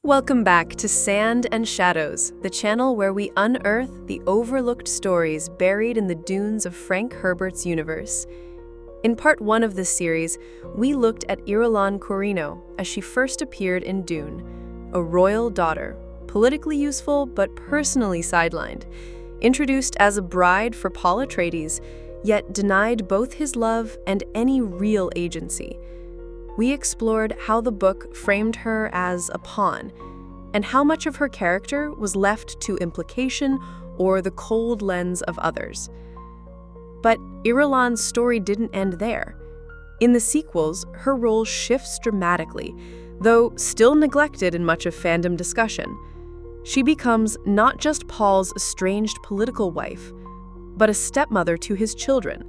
Welcome back to Sand and Shadows, the channel where we unearth the overlooked stories buried in the dunes of Frank Herbert's universe. In part 1 of this series, we looked at Irulan Corrino as she first appeared in Dune, a royal daughter, politically useful but personally sidelined, introduced as a bride for Paul Atreides, yet denied both his love and any real agency. We explored how the book framed her as a pawn, and how much of her character was left to implication or the cold lens of others. But Irulan's story didn't end there. In the sequels, her role shifts dramatically, though still neglected in much of fandom discussion. She becomes not just Paul's estranged political wife, but a stepmother to his children,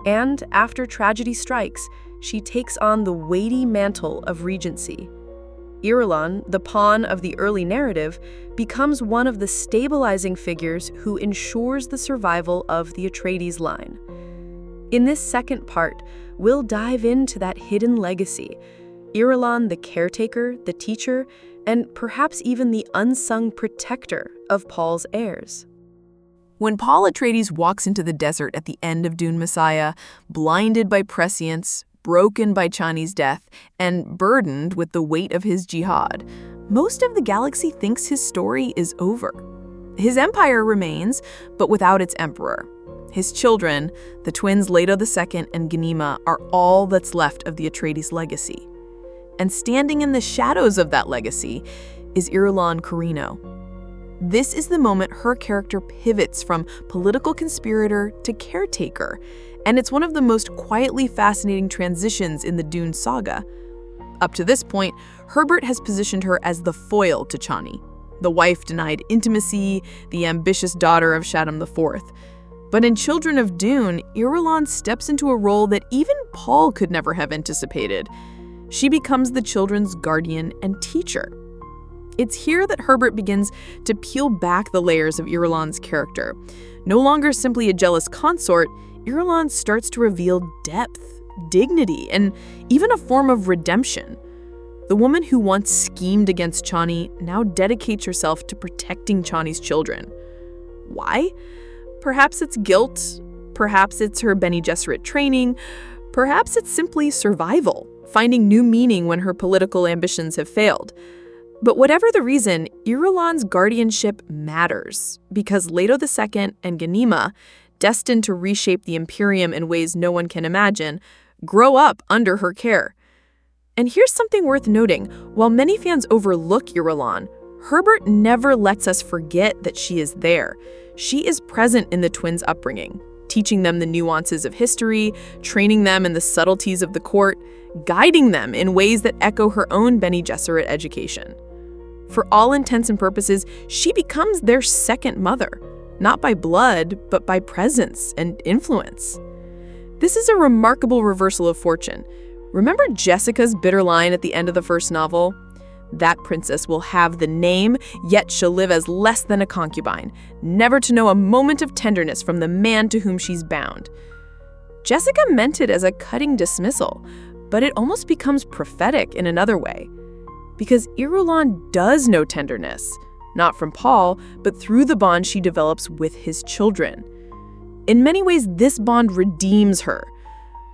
and after tragedy strikes, she takes on the weighty mantle of regency. Irulan, the pawn of the early narrative, becomes one of the stabilizing figures who ensures the survival of the Atreides line. In this second part, we'll dive into that hidden legacy, Irulan the caretaker, the teacher, and perhaps even the unsung protector of Paul's heirs. When Paul Atreides walks into the desert at the end of Dune Messiah, blinded by prescience, broken by Chani's death, and burdened with the weight of his jihad, most of the galaxy thinks his story is over. His empire remains, but without its emperor. His children, the twins Leto II and Ghanima, are all that's left of the Atreides legacy. And standing in the shadows of that legacy is Irulan Corrino. This is the moment her character pivots from political conspirator to caretaker, and it's one of the most quietly fascinating transitions in the Dune saga. Up to this point, Herbert has positioned her as the foil to Chani, the wife denied intimacy, the ambitious daughter of Shaddam IV. But in Children of Dune, Irulan steps into a role that even Paul could never have anticipated. She becomes the children's guardian and teacher. It's here that Herbert begins to peel back the layers of Irulan's character. No longer simply a jealous consort, Irulan starts to reveal depth, dignity, and even a form of redemption. The woman who once schemed against Chani now dedicates herself to protecting Chani's children. Why? Perhaps it's guilt, perhaps it's her Bene Gesserit training, perhaps it's simply survival, finding new meaning when her political ambitions have failed. But whatever the reason, Irulan's guardianship matters, because Leto II and Ghanima, destined to reshape the Imperium in ways no one can imagine, grow up under her care. And here's something worth noting. While many fans overlook Irulan, Herbert never lets us forget that she is there. She is present in the twins' upbringing, teaching them the nuances of history, training them in the subtleties of the court, guiding them in ways that echo her own Bene Gesserit education. For all intents and purposes, she becomes their second mother, not by blood, but by presence and influence. This is a remarkable reversal of fortune. Remember Jessica's bitter line at the end of the first novel? That princess will have the name, yet she'll live as less than a concubine, never to know a moment of tenderness from the man to whom she's bound. Jessica meant it as a cutting dismissal, but it almost becomes prophetic in another way. Because Irulan does know tenderness, not from Paul, but through the bond she develops with his children. In many ways, this bond redeems her.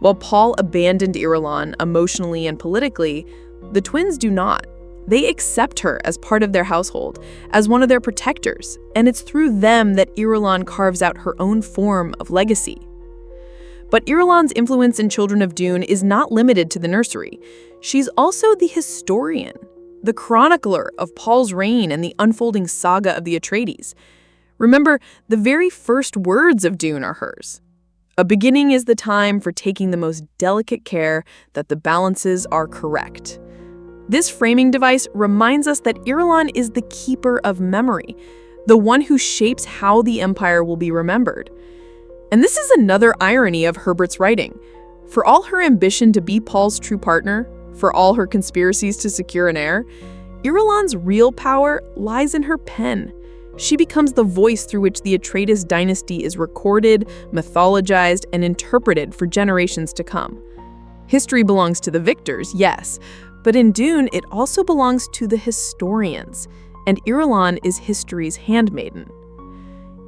While Paul abandoned Irulan emotionally and politically, the twins do not. They accept her as part of their household, as one of their protectors, and it's through them that Irulan carves out her own form of legacy. But Irulan's influence in Children of Dune is not limited to the nursery. She's also the historian, the chronicler of Paul's reign and the unfolding saga of the Atreides. Remember, the very first words of Dune are hers. A beginning is the time for taking the most delicate care that the balances are correct. This framing device reminds us that Irulan is the keeper of memory, the one who shapes how the Empire will be remembered. And this is another irony of Herbert's writing. For all her ambition to be Paul's true partner, for all her conspiracies to secure an heir, Irulan's real power lies in her pen. She becomes the voice through which the Atreides dynasty is recorded, mythologized, and interpreted for generations to come. History belongs to the victors, yes, But in Dune, it also belongs to the historians, and Irulan is history's handmaiden.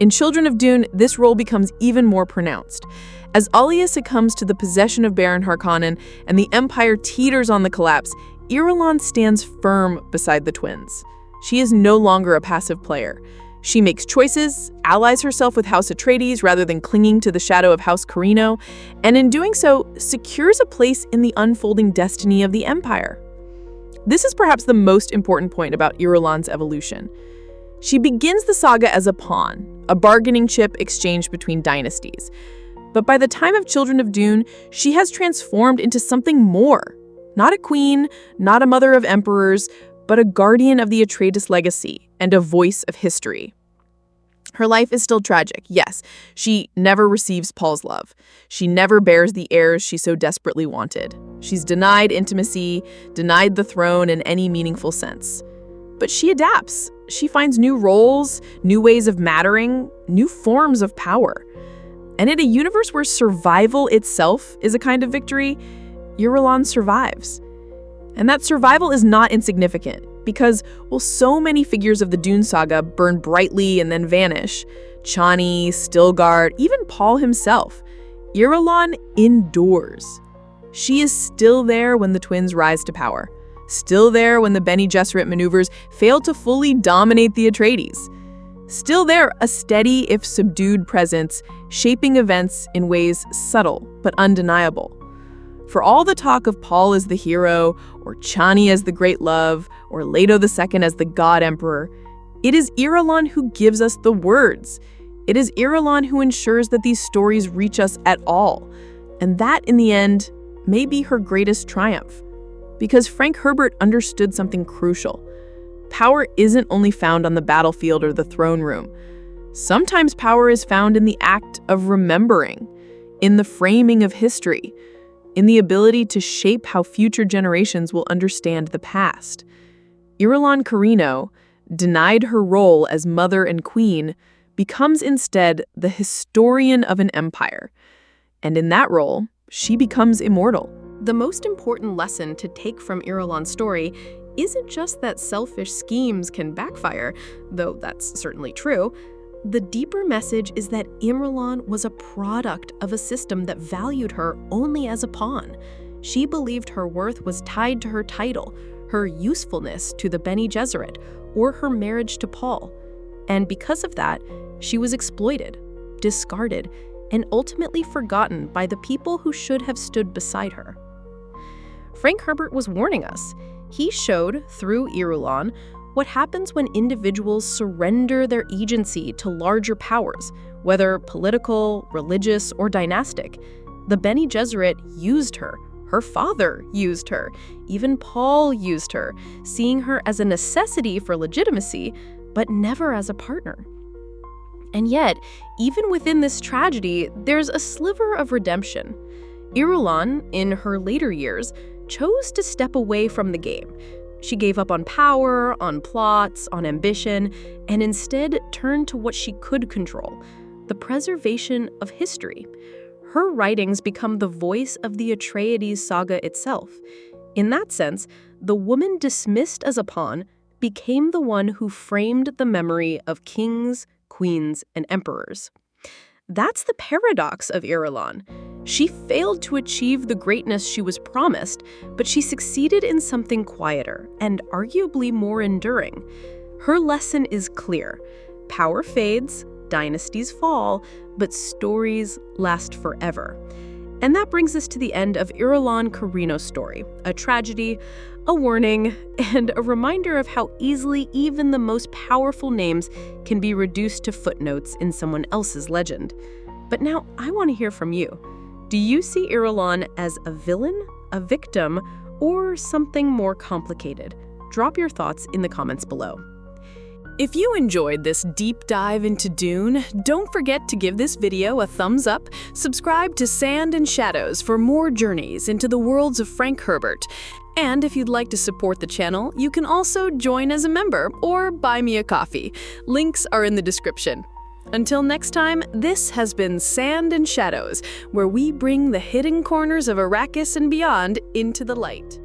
In Children of Dune, this role becomes even more pronounced. As Alia succumbs to the possession of Baron Harkonnen and the Empire teeters on the collapse, Irulan stands firm beside the twins. She is no longer a passive player. She makes choices, allies herself with House Atreides rather than clinging to the shadow of House Corrino, and in doing so, secures a place in the unfolding destiny of the Empire. This is perhaps the most important point about Irulan's evolution. She begins the saga as a pawn, a bargaining chip exchanged between dynasties. But by the time of Children of Dune, she has transformed into something more. Not a queen, not a mother of emperors, but a guardian of the Atreides legacy and a voice of history. Her life is still tragic, yes. She never receives Paul's love. She never bears the heirs she so desperately wanted. She's denied intimacy, denied the throne in any meaningful sense. But she adapts. She finds new roles, new ways of mattering, new forms of power. And in a universe where survival itself is a kind of victory, Irulan survives. And that survival is not insignificant because, well, so many figures of the Dune saga burn brightly and then vanish. Chani, Stilgard, even Paul himself. Irulan endures. She is still there when the twins rise to power. Still there when the Bene Gesserit maneuvers fail to fully dominate the Atreides. Still there, a steady if subdued presence, shaping events in ways subtle but undeniable. For all the talk of Paul as the hero, or Chani as the great love, or Leto II as the god emperor, it is Irulan who gives us the words. It is Irulan who ensures that these stories reach us at all. And that, in the end, may be her greatest triumph. Because Frank Herbert understood something crucial. Power isn't only found on the battlefield or the throne room. Sometimes power is found in the act of remembering, in the framing of history, in the ability to shape how future generations will understand the past. Irulan Corrino, denied her role as mother and queen, becomes instead the historian of an empire. And in that role, she becomes immortal. The most important lesson to take from Irulan's story isn't just that selfish schemes can backfire, though that's certainly true. The deeper message is that Irulan was a product of a system that valued her only as a pawn. She believed her worth was tied to her title, her usefulness to the Bene Gesserit, or her marriage to Paul. And because of that, she was exploited, discarded, and ultimately forgotten by the people who should have stood beside her. Frank Herbert was warning us. He showed, through Irulan, what happens when individuals surrender their agency to larger powers, whether political, religious, or dynastic. The Bene Gesserit used her. Her father used her. Even Paul used her, seeing her as a necessity for legitimacy, but never as a partner. And yet, even within this tragedy, there's a sliver of redemption. Irulan, in her later years, chose to step away from the game. She gave up on power, on plots, on ambition, and instead turned to what she could control, the preservation of history. Her writings become the voice of the Atreides saga itself. In that sense, the woman dismissed as a pawn became the one who framed the memory of kings, queens, and emperors. That's the paradox of Irulan. She failed to achieve the greatness she was promised, but she succeeded in something quieter and arguably more enduring. Her lesson is clear. Power fades, dynasties fall, but stories last forever. And that brings us to the end of Irulan Corrino's story, a tragedy, a warning, and a reminder of how easily even the most powerful names can be reduced to footnotes in someone else's legend. But now I want to hear from you. Do you see Irulan as a villain, a victim, or something more complicated? Drop your thoughts in the comments below. If you enjoyed this deep dive into Dune, don't forget to give this video a thumbs up, subscribe to Sand and Shadows for more journeys into the worlds of Frank Herbert. And if you'd like to support the channel, you can also join as a member or buy me a coffee. Links are in the description. Until next time, this has been Sand and Shadows, where we bring the hidden corners of Arrakis and beyond into the light.